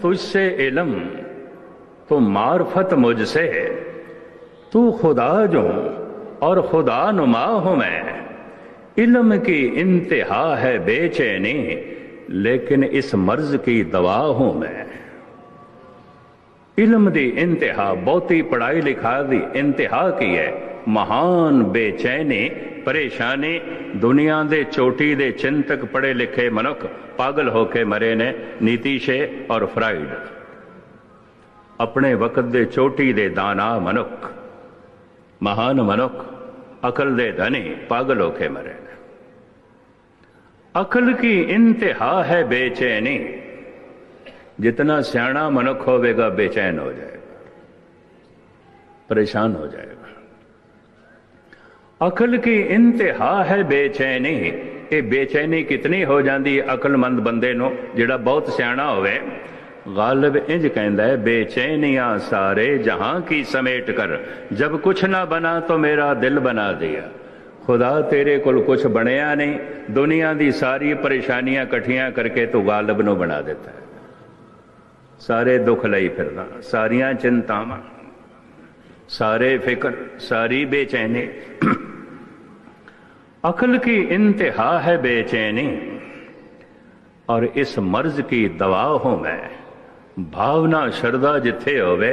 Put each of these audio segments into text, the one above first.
तुझसे इल्म तो मार्फत मुझसे, तू खुदा जो और खुदा नुमा हूं मैं। इल्म की इंतहा है बेचैनी, लेकिन इस मर्ज की दवा हूं मैं। इल्म दी इंतहा, बहुती पढ़ाई लिखा दी इंतहा की है महान बेचैनी परेशानी। दुनिया दे चोटी दे चिंतक पढ़े लिखे मनुख पागल होके मरे ने, नीतीशे और फ्राइड। अपने वक्त दे चोटी दे दाना मनुख, महान मनुख, अकल दे धनी पागल होके मरे ने। अकल की इंतहा है बेचैनी। जितना सियाणा मनुख होवेगा बेचैन हो जाएगा, परेशान हो जाएगा। अकल की इंतहा है बेचैनी। ये बेचैनी कितनी हो जाती अकलमंद बंदे नो, जिहड़ा बहुत सियाणा होवे। गालिब इंज कहंदा है, बेचैनियां सारे जहां की समेट कर, जब कुछ ना बना तो मेरा दिल बना दिया। खुदा तेरे कोल कुछ बनया नहीं, दुनिया दी सारी परेशानियां कट्ठियां करके तू गालिब नूं बना देता है। सारे दुख लई फिरना, सारियां चिंतावां, सारे फिक्र, सारी बेचैनी। अकल की इंतहा है बेचैनी और इस मर्ज की दवा हूं मैं। भावना शरदा जिथे होवे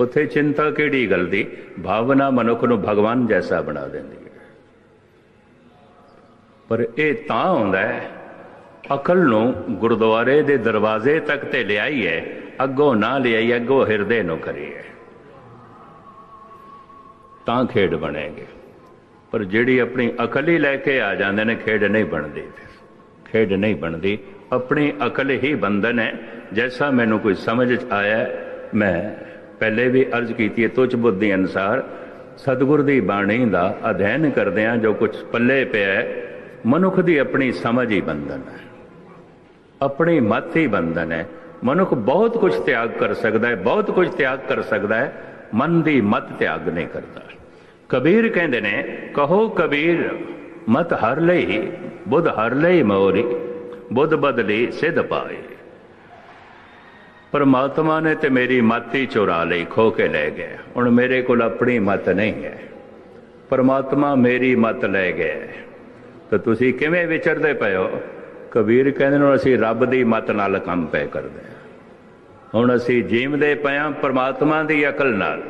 उथे चिंता केड़ी गल दी। भावना मनुख नूं भगवान जैसा बना देंदी है। पर यह तां हुंदा है अकल नूं गुरुद्वारे दे दरवाजे तक ते लियाई है, अगों ना लियाई, अगों हिरदे नूं करी है, तां खेड बनेगी। पर जिहड़ी अपनी अकल ही लैके आ जांदे ने, खेड नहीं बनती। फिर खेड नहीं बनती, अपनी अकल ही बंधन है। जैसा मैनू कोई समझ आया, मैं पहले भी अर्ज की है, तुच्छ बुद्धि अनुसार सतगुर की बाणी का अध्ययन करदे जो कुछ पल्ले पिया है, मनुख की अपनी समझ ही बंधन है, अपनी मत ही बंधन है। मनुख बहुत कुछ त्याग कर सकता है, बहुत कुछ त्याग कर सकता है, मन की मत त्याग नहीं करता। कबीर कहते ने, कहो कबीर मत हर लई, बुध हर लई मोरी, बुध बदली सिद्ध पाए। परमात्मा ने तो मेरी मत ही चुरा ली, खो के ले गए। हुण मेरे को अपनी मत नहीं है, परमात्मा मेरी मत ले गए। तो तुसी किवें विचरदे पे हो? कबीर कहते असीं रब दी मत नाल काम पे करदे हां। हुण असीं जीवदे पे हां परमात्मा दी अकल नाल।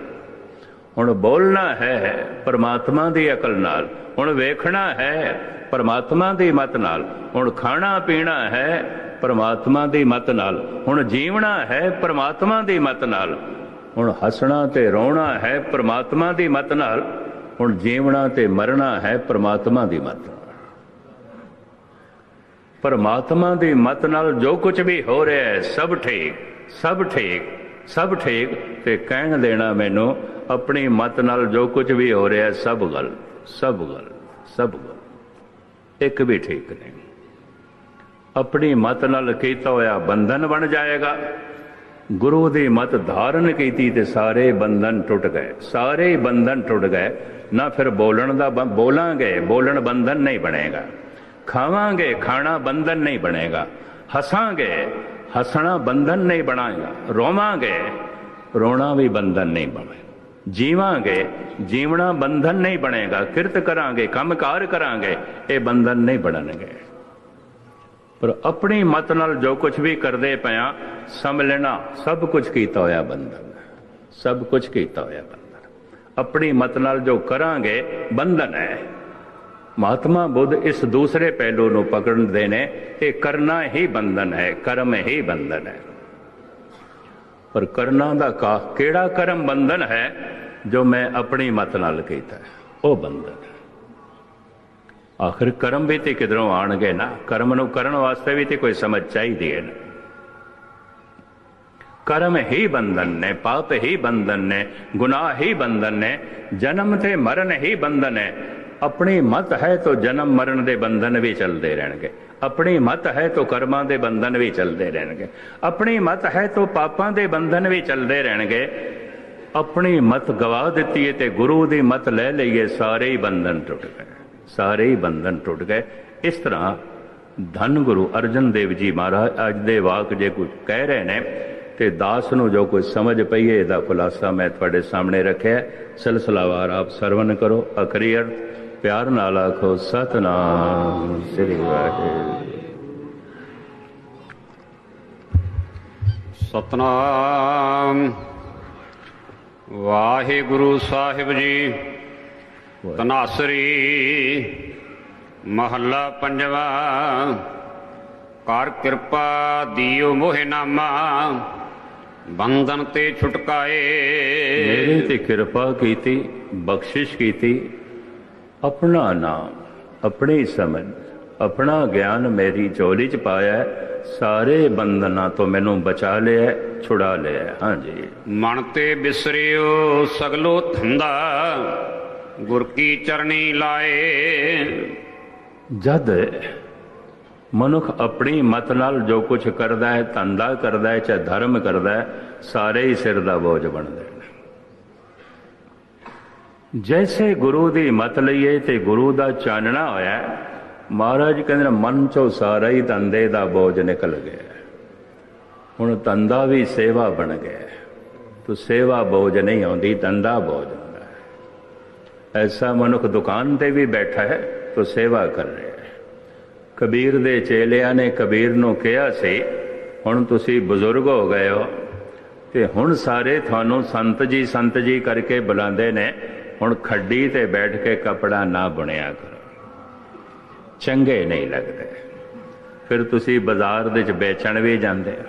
हुण बोलना है परमात्मा दी अकल नाल, हुण वेखना है परमात्मा दी मत नाल, हुण खाना पीना है परमात्मा दी मत नाल, हुण जीवना है परमात्मा दी मत नाल, हुण हसना ते रोना है परमात्मा दी मत नाल, हुण जीवना ते मरना है परमात्मा दी मत नाल। परमात्मा दी मत नाल जो कुछ भी हो रहा है सब ठीक, सब ठीक, सब ठीक। ते कहण देना मैनू अपनी मत नाल जो कुछ भी हो रहा है सब गलत, सब गलत, सब गलत, एक भी ठीक नहीं। अपनी मत नाल कीता होया बंधन बन जाएगा। गुरु दी मत धारण कीती ते सारे बंधन टुट गए, सारे ही बंधन टुट गए। ना फिर बोलन दा बोलांगे, बोलन बंधन नहीं बनेगा। खावांगे, खाना बंधन नहीं बनेगा। हसांगे, हसना बंधन नहीं बनाएगा। रोवांगे, रोना भी बंधन नहीं बनेगा। जीवांगे, जीवना बंधन नहीं बनेगा। किरत करांगे, काम कार करांगे, ये बंधन नहीं बननगे। पर अपनी मत नाल जो कुछ भी करते पिया समझ लेना सब कुछ कीता होया बंधन, सब कुछ कीता होया बंधन। अपनी मत नाल जो करांगे बंधन है। महात्मा बुद्ध इस दूसरे पहलू को पकड़ते ने, ये करना ही बंधन है, कर्म ही बंधन है। पर करना दा का केड़ा कर्म बंधन है? जो मैं अपनी मत नाल कीता है वो बंधन है। आखिर कर्म भी तो किधरों आणगे ना, कर्म नूं करन वास्ते भी तो कोई समझ चाहिए है ना। कर्म ही बंधन ने, पाप ही बंधन ने, गुनाह ही बंधन ने, जन्म ते मरण ही बंधन है। अपनी मत है तो जन्म मरण दे बंधन भी चलते रहेंगे, अपनी मत है तो कर्मां दे बंधन भी चलते रहेंगे, अपनी मत है तो पापां दे बंधन भी चलते रहेंगे। अपनी मत गवा दी है तो गुरु की मत ले लीए, सारे ही बंधन टुट गए, सारे ही बंधन टुट गए। इस तरह धन गुरु अर्जन देव जी महाराज अज दे वाक जे कुछ कह रहे हैं ਤੇ ਦਾਸ ਨੂੰ ਜੋ ਕੁਝ ਸਮਝ ਪਈਏ ਇਹਦਾ ਖੁਲਾਸਾ ਮੈਂ ਤੁਹਾਡੇ ਸਾਹਮਣੇ ਰੱਖਿਆ। ਸਿਲਸਿਲਾਵਾਰ ਆਪ ਸਰਵਨ ਕਰੋ। ਅਖਰੀ ਅਰਥ ਪਿਆਰ ਨਾਲ ਆਖੋ ਸਤਨਾਮ ਸ੍ਰੀ ਵਾਹਿਗੁਰੂ। ਸਤਨਾਮ ਵਾਹਿਗੁਰੂ ਸਾਹਿਬ ਜੀ। ਧਨਾਸਰੀ ਮਹੱਲਾ ਪੰਜਵਾ। ਕਰ ਕਿਰਪਾ ਦੀਓ ਮੋਹਿ ਨਾਮਾ, ਬੰਧਨ ਤੇ ਛੁਟਕਾਏ। ਮੇਰੇ ਤੇ ਕਿਰਪਾ ਕੀਤੀ, ਬਖਸ਼ਿਸ਼ ਕੀਤੀ, ਆਪਣਾ ਨਾਮ, ਆਪਣੀ ਸਮਝ, ਆਪਣਾ ਗਿਆਨ ਮੇਰੀ ਝੋਲੀ ਚ ਪਾਇਆ, ਸਾਰੇ ਬੰਧਨਾਂ ਤੋਂ ਮੈਨੂੰ ਬਚਾ ਲਿਆ, ਛੁਡਾ ਲਿਆ। ਹਾਂਜੀ। ਮਨ ਤੇ ਬਿਸਰਿਓ ਸਗਲੋ ਧੰਦਾ, ਗੁਰ ਕੀ ਚਰਣੀ ਲਾਏ। ਜਦ ਮਨੁੱਖ ਆਪਣੀ ਮਤ ਨਾਲ ਜੋ ਕੁਝ ਕਰਦਾ ਹੈ, ਧੰਦਾ ਕਰਦਾ ਹੈ, ਚਾਹੇ ਧਰਮ ਕਰਦਾ ਹੈ, ਸਾਰੇ ਹੀ ਸਿਰ ਦਾ ਬੋਝ ਬਣਦੇ ਨੇ। ਜੈਸੇ ਗੁਰੂ ਦੀ ਮਤ ਲਈਏ ਤੇ ਗੁਰੂ ਦਾ ਚਾਨਣਾ ਹੋਇਆ, ਮਹਾਰਾਜ ਕਹਿੰਦੇ ਨੇ ਮਨ ਚੋਂ ਸਾਰਾ ਹੀ ਧੰਦੇ ਦਾ ਬੋਝ ਨਿਕਲ ਗਿਆ। ਹੁਣ ਧੰਦਾ ਵੀ ਸੇਵਾ ਬਣ ਗਿਆ। ਤੋ ਸੇਵਾ ਬੋਝ ਨਹੀਂ ਆਉਂਦੀ, ਧੰਦਾ ਬੋਝ ਹੁੰਦਾ ਹੈ। ਐਸਾ ਮਨੁੱਖ ਦੁਕਾਨ ਤੇ ਵੀ ਬੈਠਾ ਹੈ ਤੋ ਸੇਵਾ ਕਰ ਰਿਹਾ ਹੈ। ਕਬੀਰ ਦੇ ਚੇਲਿਆਂ ਨੇ ਕਬੀਰ ਨੂੰ ਕਿਹਾ ਸੀ, ਹੁਣ ਤੁਸੀਂ ਬਜ਼ੁਰਗ ਹੋ ਗਏ ਹੋ ਤੇ ਹੁਣ ਸਾਰੇ ਤੁਹਾਨੂੰ ਸੰਤ ਜੀ ਕਰਕੇ ਬੁਲਾਉਂਦੇ ਨੇ, ਹੁਣ ਖੱਡੀ ਤੇ ਬੈਠ ਕੇ ਕੱਪੜਾ ਨਾ ਬੁਣਿਆ ਕਰੋ, ਚੰਗੇ ਨਹੀਂ ਲੱਗਦੇ। ਫਿਰ ਤੁਸੀਂ ਬਾਜ਼ਾਰ ਦੇ ਵਿੱਚ ਵੇਚਣ ਵੀ ਜਾਂਦੇ ਹੋ।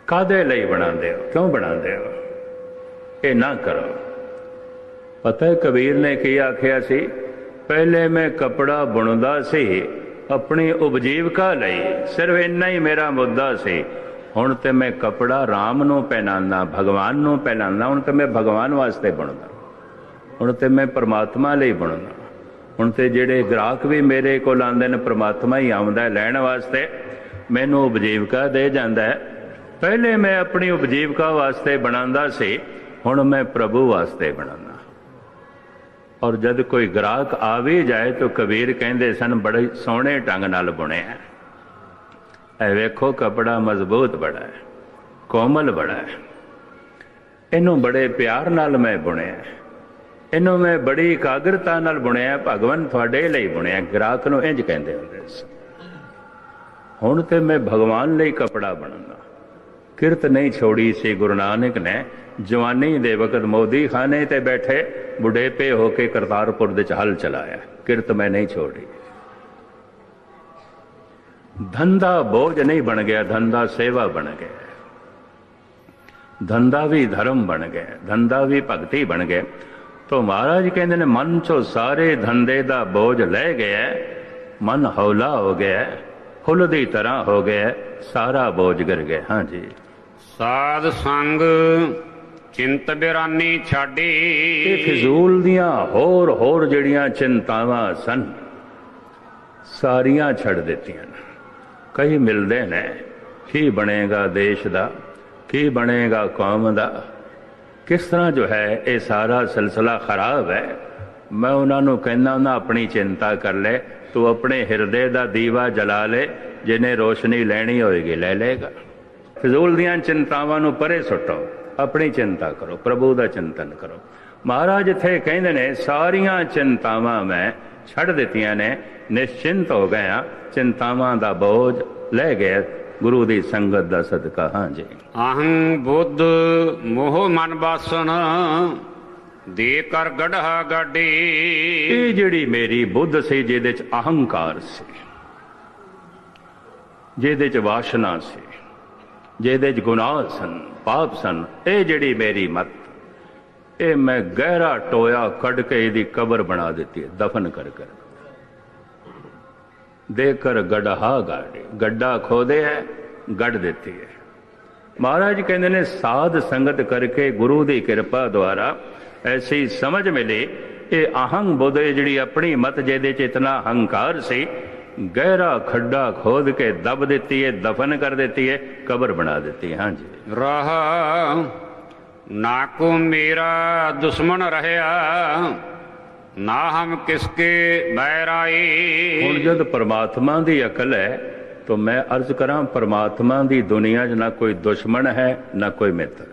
ਕਾਹਦੇ ਲਈ ਬਣਾਉਂਦੇ ਹੋ? ਕਿਉਂ ਬਣਾਉਂਦੇ ਹੋ? ਇਹ ਨਾ ਕਰੋ। ਪਤਾ ਹੈ ਕਬੀਰ ਨੇ ਕੀ ਆਖਿਆ ਸੀ? ਪਹਿਲੇ ਮੈਂ ਕੱਪੜਾ ਬੁਣਦਾ ਸੀ ਆਪਣੀ ਉਪਜੀਵਕਾ ਲਈ, ਸਿਰਫ ਇੰਨਾ ਹੀ ਮੇਰਾ ਮੁੱਦਾ ਸੀ। ਹੁਣ ਤੇ ਮੈਂ ਕੱਪੜਾ ਰਾਮ ਨੂੰ ਪਹਿਨਾਉਂਦਾ, ਭਗਵਾਨ ਨੂੰ ਪਹਿਨਾਉਂਦਾ। ਹੁਣ ਤੇ ਮੈਂ ਭਗਵਾਨ ਵਾਸਤੇ ਬੁਣਦਾ, ਹੁਣ ਤੇ ਮੈਂ ਪਰਮਾਤਮਾ ਲਈ ਬੁਣਦਾ। ਹੁਣ ਤੇ ਜਿਹੜੇ ਗ੍ਰਾਹਕ ਵੀ ਮੇਰੇ ਕੋਲ ਆਉਂਦੇ ਨੇ, ਪਰਮਾਤਮਾ ਹੀ ਆਉਂਦਾ ਲੈਣ ਵਾਸਤੇ, ਮੈਨੂੰ ਉਪਜੀਵਕਾ ਦੇ ਜਾਂਦਾ ਹੈ। ਪਹਿਲੇ ਮੈਂ ਆਪਣੀ ਉਪਜੀਵਕਾ ਵਾਸਤੇ ਬਣਾਉਂਦਾ ਸੀ, ਹੁਣ ਮੈਂ ਪ੍ਰਭੂ ਵਾਸਤੇ ਬਣਾਉਂਦਾ। ਔਰ ਜਦ ਕੋਈ ਗ੍ਰਾਹਕ ਆ ਵੀ ਜਾਏ ਤਾਂ ਕਬੀਰ ਕਹਿੰਦੇ ਸਨ, ਬੜੇ ਸੋਹਣੇ ਢੰਗ ਨਾਲ ਬੁਣਿਆ। ਇਹ ਵੇਖੋ ਕੱਪੜਾ ਮਜ਼ਬੂਤ ਬੜਾ ਹੈ, ਕੋਮਲ ਬੜਾ ਹੈ, ਇਹਨੂੰ ਬੜੇ ਪਿਆਰ ਨਾਲ ਮੈਂ ਬੁਣਿਆ, ਇਹਨੂੰ ਮੈਂ ਬੜੀ ਇਕਾਗਰਤਾ ਨਾਲ ਬੁਣਿਆ, ਭਗਵਾਨ ਤੁਹਾਡੇ ਲਈ ਬੁਣਿਆ। ਗ੍ਰਾਹਕ ਨੂੰ ਇੰਜ ਕਹਿੰਦੇ ਹੁੰਦੇ ਸੀ। ਹੁਣ ਤੇ ਮੈਂ ਭਗਵਾਨ ਲਈ ਕੱਪੜਾ ਬਣਾਉਂਦਾ। ਕਿਰਤ ਨਹੀਂ ਛੋੜੀ ਸੀ ਗੁਰੂ ਨਾਨਕ ਨੇ। ਜਵਾਨੀ ਦੇ ਵਕਤ ਮੋਦੀ ਖਾਨੇ ਤੇ ਬੈਠੇ, ਬੁਢੇਪੇ ਹੋ ਕੇ ਕਰਤਾਰਪੁਰ ਦੇ ਚ ਹਲ ਚਲਾਇਆ। ਕਿਰਤ ਮੈਂ ਨਹੀਂ ਛੋੜੀ। ਧੰਦਾ ਬੋਝ ਨਹੀਂ ਬਣ ਗਿਆ, ਧੰਦਾ ਸੇਵਾ ਬਣ ਗਿਆ। ਧੰਦਾ ਵੀ ਧਰਮ ਬਣ ਗਿਆ, ਧੰਦਾ ਵੀ ਭਗਤੀ ਬਣ ਗਿਆ। ਤੋ ਮਹਾਰਾਜ ਕਹਿੰਦੇ ਨੇ ਮਨ ਚੋਂ ਸਾਰੇ ਧੰਦੇ ਦਾ ਬੋਝ ਲੈ ਗਿਆ, ਮਨ ਹੌਲਾ ਹੋ ਗਿਆ, ਫੁੱਲ ਦੀ ਤਰ੍ਹਾਂ ਹੋ ਗਿਆ, ਸਾਰਾ ਬੋਝ ਗਿਰ ਗਿਆ। ਹਾਂਜੀ। ਸਾਧ ਸੰਗ ਚਿੰਤ ਬਿਰਾਨੀ ਛਾਡੀ। ਇਹ ਫਿਜ਼ੂਲ ਦੀਆਂ ਹੋਰ ਜਿਹੜੀਆਂ ਚਿੰਤਾਵਾਂ ਸਨ, ਸਾਰੀਆਂ ਛੱਡ ਦਿੱਤੀਆਂ। ਕਈ ਮਿਲਦੇ ਨੇ, ਕੀ ਬਣੇਗਾ ਦੇਸ਼ ਦਾ, ਕੀ ਬਣੇਗਾ ਕੌਮ ਦਾ, ਕਿਸ ਤਰ੍ਹਾਂ ਜੋ ਹੈ ਇਹ ਸਾਰਾ ਸਿਲਸਿਲਾ ਖਰਾਬ ਹੈ। ਮੈਂ ਉਹਨਾਂ ਨੂੰ ਕਹਿੰਦਾ ਉਹਨਾਂ ਆਪਣੀ ਚਿੰਤਾ ਕਰ ਲੈ, ਤੂੰ ਆਪਣੇ ਹਿਰਦੇ ਦਾ ਦੀਵਾ ਜਲਾ ਲੈ, ਜਿਹਨੇ ਰੋਸ਼ਨੀ ਲੈਣੀ ਹੋਏਗੀ ਲੈ ਲਏਗਾ। ਫਿਜ਼ੂਲ ਦੀਆਂ ਚਿੰਤਾਵਾਂ ਨੂੰ ਪਰੇ ਸੁੱਟੋ, ਆਪਣੀ ਚਿੰਤਾ ਕਰੋ, ਪ੍ਰਭੂ ਦਾ ਚਿੰਤਨ ਕਰੋ। ਮਹਾਰਾਜ ਇੱਥੇ ਕਹਿੰਦੇ ਨੇ ਸਾਰੀਆਂ ਚਿੰਤਾਵਾਂ ਮੈਂ ਛੱਡ ਦਿੱਤੀਆਂ ਨੇ, ਨਿਸ਼ਚਿੰਤ ਹੋ ਗਿਆ, ਚਿੰਤਾਵਾਂ ਦਾ ਬੋਝ ਲੈ ਗਿਆ ਗੁਰੂ ਦੀ ਸੰਗਤ ਦਾ ਸਦਕਾ। ਹਾਂਜੀ। ਅਹੰ ਬੁੱਧ ਮੋਹ ਮਨ ਬਾਸਣ, ਦੇ ਕਰ ਗੜ੍ਹਾ ਗਾਡੀ। ਇਹ ਜਿਹੜੀ ਮੇਰੀ ਬੁੱਧ ਸੀ, ਜਿਹਦੇ ਚ ਅਹੰਕਾਰ ਸੀ, ਜਿਹਦੇ ਚ ਵਾਸ਼ਨਾ ਸੀ, ਜਿਹਦੇ ਚ ਗੁਨਾਹ ਸਨ, ਪਾਪ ਸਨ, ਇਹ ਜਿਹੜੀ ਮੇਰੀ ਮਤ, ਇਹ ਮੈਂ ਗਹਿਰਾ ਟੋਇਆ ਕੱਢ ਕੇ ਇਹਦੀ ਕਬਰ ਬਣਾ ਦਿੱਤੀ ਹੈ, ਦਫਨ ਕਰ ਕਰ ਦੇ ਕਰ ਗੜ੍ਹਾ ਗਾੜੀ। ਗੱਡਾ ਖੋਦੇ ਹੈ, ਗੱਡ ਦਿੱਤੀ ਹੈ। ਮਹਾਰਾਜ ਕਹਿੰਦੇ ਨੇ ਸਾਧ ਸੰਗਤ ਕਰਕੇ ਗੁਰੂ ਦੀ ਕਿਰਪਾ ਦੁਆਰਾ ਐਸੀ ਸਮਝ ਮਿਲੀ, ਇਹ ਅਹੰਗ ਬੁੱਧ ਜਿਹੜੀ ਆਪਣੀ ਮਤ, ਜਿਹਦੇ ਚ ਇਤਨਾ ਹੰਕਾਰ ਸੀ, ਗਹਿਰਾ ਖੱਡਾ ਖੋਦ ਕੇ ਦਬ ਦਿੱਤੀ ਹੈ, ਦਫਨ ਕਰ ਦਿੱਤੀ ਹੈ, ਕਬਰ ਬਣਾ ਦਿੱਤੀ। ਹਾਂਜੀ। ਰਹਾ ਨਾ ਕੋ ਮੇਰਾ ਦੁਸ਼ਮਣ ਰਹਿਆ, ਨਾ ਹਮ ਕਿਸਕੇ ਬੈਰਾਈ। ਹੁਣ ਜਦ ਪਰਮਾਤਮਾ ਦੀ ਅਕਲ ਹੈ तो मैं अर्ज करा, परमात्मा की दुनिया च ना कोई दुश्मन है ना कोई मित्र।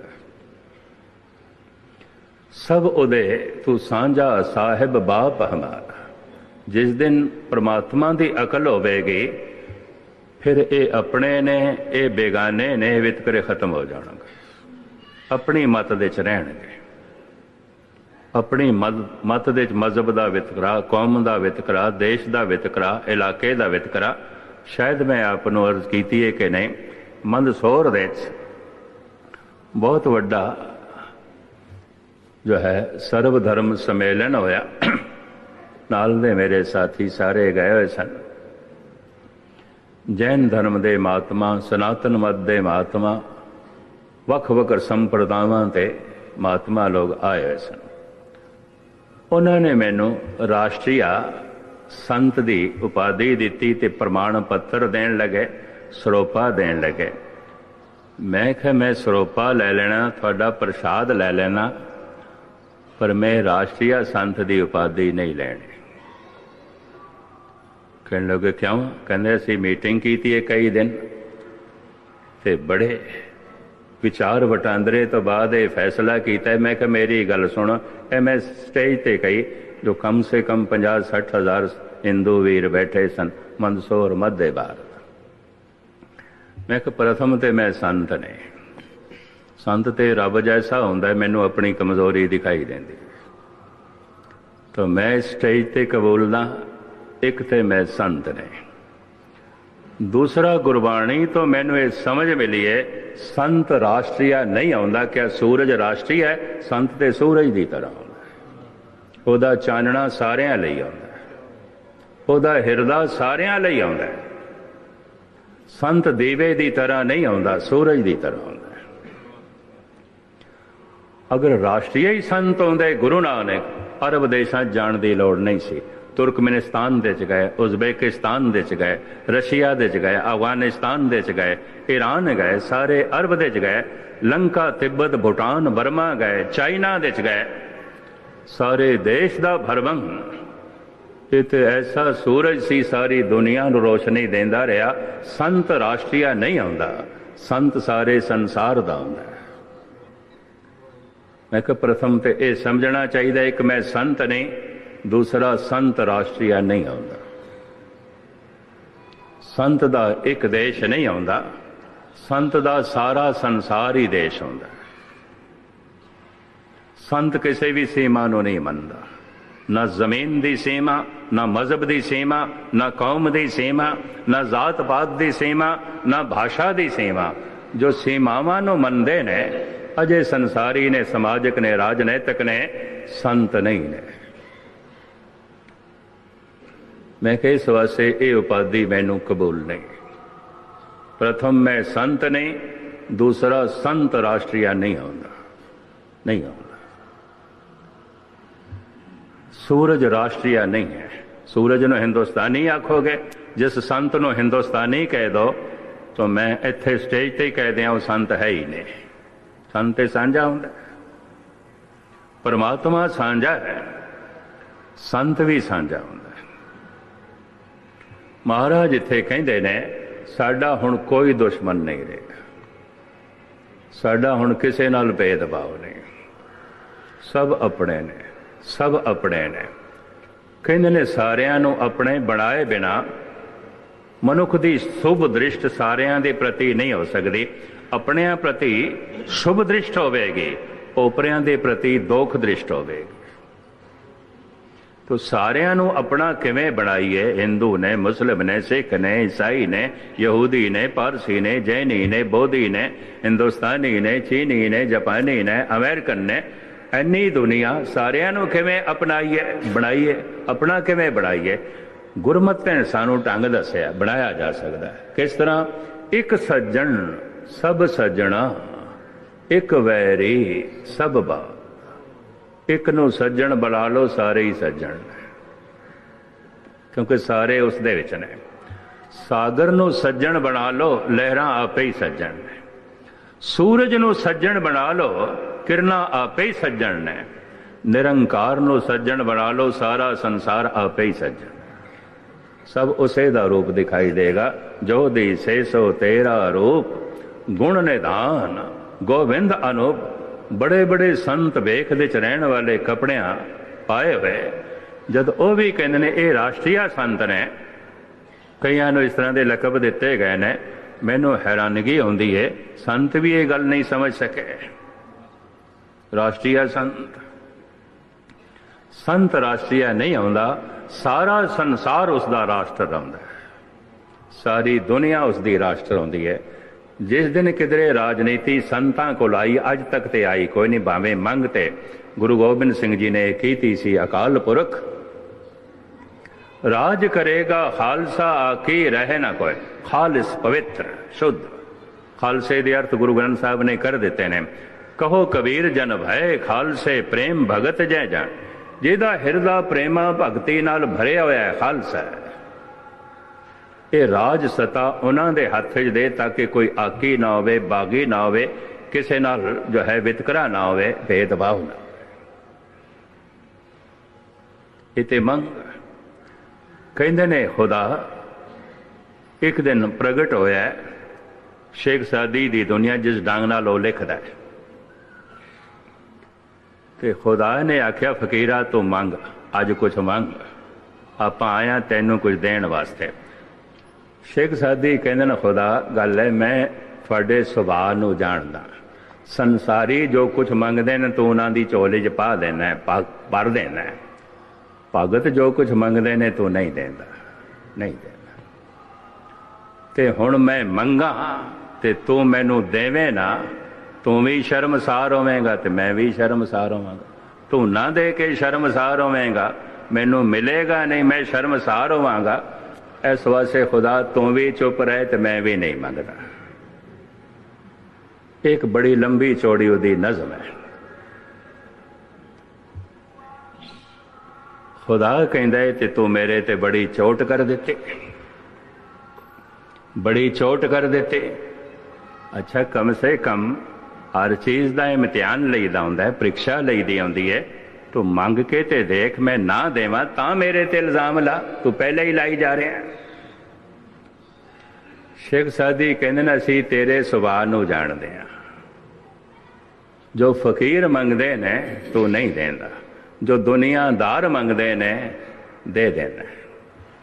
सब उदे तू सांझा साहिब बाप हमारा। जिस दिन परमात्मा की अकल होवेगी फिर ये अपने ने ये बेगाने ने, वितकरे खत्म हो जाएंगे। अपनी मत दे च रहणगे, अपनी मत दे मजहब का वितकरा, कौम का वितकरा, देश का वितकरा, इलाके का वितकरा। शायद मैं आपनों अर्ज की है कि नहीं, मंदसौर दे बहुत वड्डा जो है सर्व धर्म सम्मेलन होया। नाल दे मेरे साथी सारे गए हुए सन। जैन धर्म के महात्मा, सनातन मत के महात्मा, वख वख संप्रदावां ते महात्मा लोग आए हुए सन। उन्होंने मैनू राष्ट्रीय संत की उपाधि दी ते प्रमाण पत्र देन लगे, सरोपा देन लगे। मैं क्या मैं सरोपा ले लेना, थोड़ा प्रसाद ले लेना, पर मैं राष्ट्रीय संत की उपाधि नहीं लेनी। कहने लगे क्यों? कहते असी मीटिंग की है कई दिन, ते बड़े विचार वटांदरे तो बाद ये फैसला किया। मैं क्या मेरी गल सुन, ए मैं स्टेज ते कही जो कम से कम 50-60 हज़ार हिंदू वीर बैठे सन मंदसौर मध्य भारत। मैं क्या प्रथम तो मैं संत ने, संत तो रब जैसा होंदा, मैनू अपनी कमजोरी दिखाई देती। तो मैं स्टेज ते कबूलदा, एक तो मैं संत ने, दूसरा गुरबाणी तो मैनू ये समझ मिली है संत राष्ट्रीय नहीं आउंदा। क्या सूरज राष्ट्रीय है? संत ते सूरज की तरह आउंदा, ओदा चानना सारियां लई आउंदा, ओदा हिरदा सारियां लई आउंदा। संत दीवे की तरह नहीं आउंदा, सूरज की तरह आउंदा। अगर राष्ट्रीय ही संत होंदे, गुरु नानक अरब देशों जाण की लौड़ नहीं सी। तुर्कमेनिस्तान दे गए, उज़्बेकिस्तान दे गए, रशिया दे गए, अफगानिस्तान दे गए, ईरान गए, सारे अरब दे गए, लंका, तिब्बत, भूटान, बर्मा गए, चाइना दे गए, सारे देश का भरभंग। ये तो ऐसा सूरज सी सारी दुनिया को रोशनी देंदा रहा। संत राष्ट्रीय नहीं आउंदा, संत सारे संसार का आउंदा। मैं कहा प्रथम तो यह समझना चाहिए, एक मैं संत नहीं, दूसरा संत राष्ट्रीय नहीं आउंदा। संत दा एक देश नहीं आउंदा, संत दा सारा संसार ही देश आउंदा। संत किसी भी सीमा नूं नहीं मनदा, ना जमीन की सीमा, ना मजहब की सीमा, ना कौम की सीमा, ना जात पात की सीमा, ना भाषा की सीमा। जो सीमावां नूं मनदे ने अजे संसारी ने, समाजिक ने, राजनैतिक ने, संत नहीं ने। मैं कह इस वास्ते ये उपाधि मैनू कबूल नहीं। प्रथम मैं संत नहीं, दूसरा संत राष्ट्रीय नहीं आउंदा, नहीं आउंदा। सूरज राष्ट्रीय नहीं है। सूरज नूं हिंदुस्तानी आखोगे, जिस संत नूं हिंदुस्तानी कह दो तो मैं इत्थे स्टेज ते कह दियां वो संत है ही नहीं। संत सांझा हुंदा, परमात्मा सांझा है, संत भी सांझा हुंदा। महाराज इत्थे कहंदे ने साडा हुण कोई दुश्मन नहीं रहा, साडा हुण किसे नाल भेदभाव नहीं, सब अपने ने, सब अपने ने। कहंदे ने सारियां नूं अपने बनाए बिना मनुख की शुभ दृष्ट सारियां दे प्रति नहीं हो सकती। अपनियां प्रति शुभ दृष्ट होवेगी, ओपरियां दे प्रति दोख दृष्ट होवेगी। तो सारियां नूं अपना किवें बनाईए? हिंदू ने, मुस्लिम ने, सिख ने, ईसाई ने, यहूदी ने, पारसी ने, जैनी ने, बोधी ने, हिंदुस्तानी ने, चीनी ने, जापानी ने, अमेरिकन ने, इन्नी दुनिया सारियां नूं किवें अपनाईए, बनाईए? अपना किवें बनाईए? गुरमत ने सानू ढंग दस्या बनाया जा सकता है। किस तरह? एक सज्जन सब सज्जणा, एक वैरी सब बात। एक नूं सज्जन बना लो, सारे ही सज्जन, क्योंकि सारे उस दे विच ने। सागर नूं सज्जन बना लो, लहरां आपे ही सज्जन ने। सूरज नूं सज्जन बना लो, किरणां आपे ही सज्जन ने। निरंकार नूं सज्जन बना लो, सारा संसार आपे ही सज्जन। सब उसे दा रूप दिखाई देगा। जो दी से सो तेरा रूप, गुण निधान गोविंद अनूप। बड़े बड़े संत वेख दे च रहने वाले कपड़ियां पाए हुए, जद वो भी कहते ने ये राष्ट्रीय संत ने, कईयां नूं इस तरह के लकब दिते गए ने। मैनू हैरानगी आउंदी है, संत भी ये गल नहीं समझ सके। राष्ट्रीय संत, संत राष्ट्रीय नहीं आउंदा, सारा संसार उसका राष्ट्र आउंदा है, सारी दुनिया उसकी राष्ट्र आउंदी है। जिस दिन किधरे राजनीति संतां कोल आई, अज तक ते आई कोई नहीं। भावें मंग ते गुरु गोबिंद सिंह जी ने कीती सी अकाल पुरख, राज करेगा खालसा आकी रहे ना कोई। खालिस पवित्र शुद्ध, खालसे दे अर्थ गुरु ग्रंथ साहब ने कर दिते ने। कहो कबीर जन भय खालसे प्रेम भगत जय जान। जिहदा हिरदा प्रेमा भगती नाल भरिया होया है, खालसा है। ये राज सत्ता उन्हां दे हत्थ च दे ताकि कोई आकी ना होवे, बागी ना होवे, किसे नाल जो है वितकरा ना होवे, भेदभाव ना होवे। इते मंग कहंदे ने खुदा एक दिन प्रगट होया है। शेख सादी दी दुनिया जिस ढंग नाल वो लिखदा है, ते खुदा ने आख्या फकीरा तू मंग, अज कुछ मंग, आपां आया तैनू कुछ देण वास्ते। शेख सादी कहंदे ने खुदा गल है, मैं तुहाडे सुभाअ नूं जाणदा। संसारी जो कुछ मंगदे ने तू उन्हां दी झोली च पा देना है, भर देना है। भगत जो कुछ मंगदे ने तू नहीं देंदा, नहीं देना। ते हुण मैं मंगा ते तू मैनू देवे ना, तू भी शर्मसार होवेगा ते मैं भी शर्मसार होवांगा। तू ना दे के शर्मसार होवेगा, मैनू मिलेगा नहीं, मैं शर्मसार होवांगा। इस वास्ते खुदा तू भी चुप रहे ते मैं भी नहीं मंगदा। एक बड़ी लंबी चौड़ी उहदी नज़म है। खुदा कहंदा है ते तू मेरे ते बड़ी चोट कर दित्ती, बड़ी चोट कर दित्ती। अच्छा, कम से कम हर चीज़ का इम्तिहान लईदा हुंदा है, परीक्षा लईदी आउंदी है। तू मंग के ते देख, मैं ना देवां तां मेरे ते इल्जाम ला, तू पहले ही लाई जा रहा है। शेख सादी कहंदे ने असीं तेरे सुभाअ नूं जाणदे हां। जो फकीर मंगदे ने तू नहीं देंदा, जो दुनियादार मंगदे ने दे देना,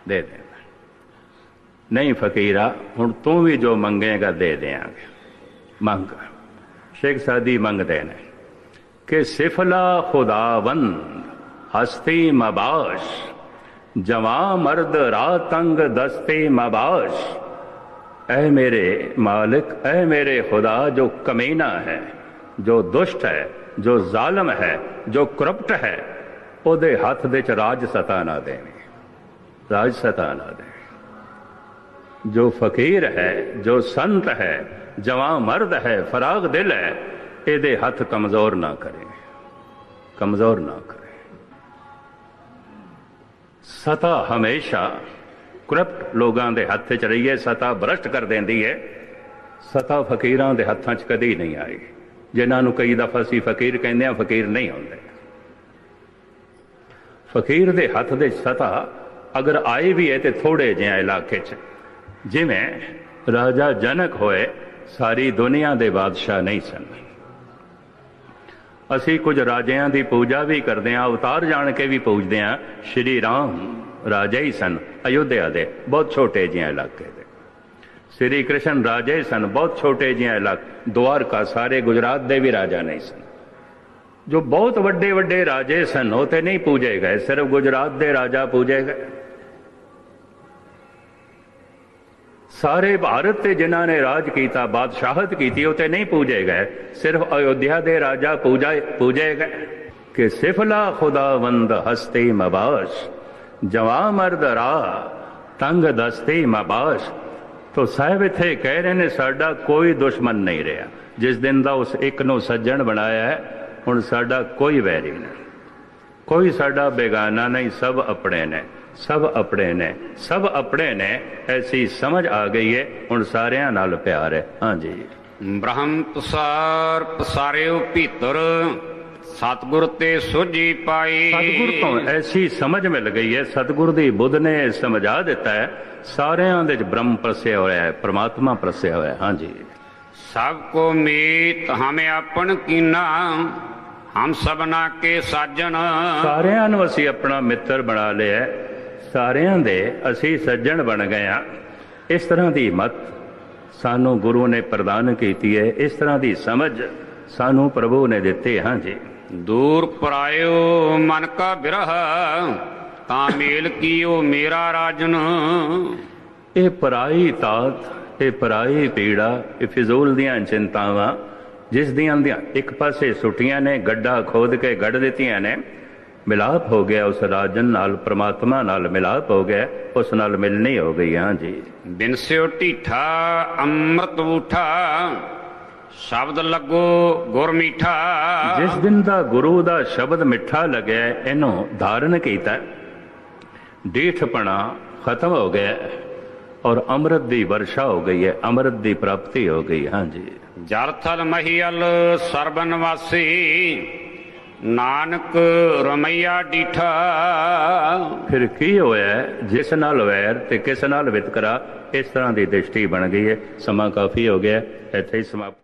दे देना। नहीं फकीरा, हुण तू भी जो मंगेगा दे देंगे, मंग। शेख सादी मंगदे ने कि सिफला खुदावंद हस्ती मबाश, जवां मर्द रातंग दस्ती मबाश। ऐ मेरे मालिक, ऐ मेरे खुदा, जो कमीना है, जो दुष्ट है, जो जालम है, जो करप्ट है, ओदे हथ दे च राज सता ना देवी, राज सता ना दे। जो फकीर है, जो संत है, जवां मर्द है, फराग दिल है, एदे हथ कमजोर ना करे, कमजोर ना करे। सता हमेशा करप्ट लोगों के हथ च रही है, सता भ्रष्ट कर देंदी है। सता फकीरां दे हथां च कदी नहीं आई, जिन्होंने कई दफा असीं फकीर कहंदे हां, फकीर नहीं होंदे। फकीर दे हथ दे सता अगर आई भी है तो थोड़े जिहे इलाके च, जिवें राजा जनक होए सारी दुनिया दे बादशाह नहीं सन। असी कुछ राजियां की पूजा भी करते हैं, अवतार जान के भी पूजते हैं। श्री राम राजे ही सन अयोध्या दे, बहुत छोटे जिहे इलाके दे। श्री कृष्ण राजे सन, बहुत छोटे जिहे इलाके। द्वारका सारे गुजरात दे भी राजा नहीं सन। जो बहुत वड्डे वड्डे राजे सन वो तो नहीं पूजे गए, सिर्फ गुजरात दे राजा पूजे गए। सारे भारत से जिन्हों ने राज किया, बादशाहत की, उते नहीं पूजे गए, सिर्फ अयोध्या दे राजा पूजे गए। कि सिफला खुदावंद हस्ती मबाश, जवां मर्द राह तंग दस्ती मबाश। तो साहब इत्थे कह रहे ने साडा कोई दुश्मन नहीं रहा। जिस दिन का उस एक नूं सज्जन बनाया है, हुण साडा कोई वैरी नहीं, कोई साडा बेगाना नहीं, सब अपने ने, सब अपने ने, सब अपने ने। ऐसी समझ आ गई है, हुण सारियां नाल प्यार है। हाँ जी। ब्रह्म पसार पसारिओ भीतर, ਸਤਿਗੁਰ ਤੇ ਸੋਝੀ ਪਾਈ। ਸਤਿਗੁਰ ਤੋਂ ਐਸੀ ਸਮਝ ਮਿਲ ਗਈ ਹੈ, ਸਤਿਗੁਰ ਦੀ ਬੁੱਧ ਨੇ ਸਮਝਾ ਦਿੱਤਾ ਹੈ, ਸਾਰਿਆਂ ਦੇ ਚ ਬ੍ਰਹਮ ਪ੍ਰਸਿਆ ਹੋਇਆ ਹੈ, ਪ੍ਰਮਾਤਮਾ ਪ੍ਰਸਿਆ ਹੋਇਆ ਹੈ। ਹਾਂਜੀ। ਸਭ ਕੋ ਮੀਤ ਹਮੇ ਆਪਨ ਕੀਨਾ, ਹਮ ਸਭਨਾ ਕੇ ਸਾਜਨ। ਸਾਰਿਆਂ ਨੂੰ ਅਸੀਂ ਆਪਣਾ ਮਿੱਤਰ ਬਣਾ ਲਿਆ ਹੈ, ਸਾਰਿਆਂ ਦੇ ਅਸੀਂ ਸੱਜਣ ਬਣ ਗਏ ਹਾਂ। ਇਸ ਤਰ੍ਹਾਂ ਦੀ ਮਤ ਸਾਨੂੰ ਗੁਰੂ ਨੇ ਪ੍ਰਦਾਨ ਕੀਤੀ ਹੈ, ਇਸ ਤਰ੍ਹਾਂ ਦੀ ਸਮਝ ਸਾਨੂੰ ਪ੍ਰਭੂ ਨੇ ਦਿੱਤੀ। ਹਾਂਜੀ। ਦੂਰ ਪਰਾਇਓ ਮਨ ਕਾ ਬਿਰਹ, ਤਾਂ ਮੇਲ ਕੀਓ ਮੇਰਾ ਰਾਜਨ। ਇਹ ਪਰਾਈ ਤਾਤ, ਇਹ ਪਰਾਈ ਪੀੜਾ, ਇਹ ਫਿਜ਼ੂਲ ਦੀਆਂ ਚਿੰਤਾਵਾਂ ਜਿਸ ਦੀਆਂ ਇੱਕ ਪਾਸੇ ਸੁੱਟੀਆਂ ਨੇ, ਗੱਡਾ ਖੋਦ ਕੇ ਗੱਡ ਦਿੱਤੀਆਂ ਨੇ, ਮਿਲਾਪ ਹੋ ਗਿਆ ਉਸ ਰਾਜਨ ਨਾਲ, ਪ੍ਰਮਾਤਮਾ ਨਾਲ ਮਿਲਾਪ ਹੋ ਗਿਆ, ਉਸ ਨਾਲ ਮਿਲਣੀ ਹੋ ਗਈ। ਹਾਂਜੀ। ਬਿਨਸਿਓ ਢੀਠਾ ਅੰਮ੍ਰਿਤ ਊਠਾ, ਸ਼ਬਦ ਲੱਗੋ ਗੁਰ ਮੀਠਾ। ਜਿਸ ਦਿਨ ਦਾ ਗੁਰੂ ਦਾ ਸ਼ਬਦ ਮਿੱਠਾ ਲੱਗਿਆ, ਇਹਨੂੰ ਧਾਰਨ ਕੀਤਾ, ਢੀਠਪਣਾ ਖਤਮ ਹੋ ਗਿਆ ਔਰ ਅੰਮ੍ਰਿਤ ਦੀ ਵਰਸ਼ਾ ਹੋ ਗਈ ਹੈ, ਅੰਮ੍ਰਿਤ ਦੀ ਪ੍ਰਾਪਤੀ ਹੋ ਗਈ। ਹਾਂਜੀ। ਜਲ ਥਲ ਮਹੀਅਲ ਸਰਬਨ ਵਾਸੀ, ਨਾਨਕ ਰਮਈਆ ਡੀਠਾ। ਫਿਰ ਕੀ ਹੋਇਆ? ਜਿਸ ਨਾਲ ਵੈਰ ਤੇ ਕਿਸ ਨਾਲ ਵਿਤਕਰਾ, ਇਸ ਤਰ੍ਹਾਂ ਦੀ ਦ੍ਰਿਸ਼ਟੀ ਬਣ ਗਈ ਹੈ। ਸਮਾਂ ਕਾਫੀ ਹੋ ਗਿਆ, ਇੱਥੇ ਹੀ ਸਮਾਪਤ।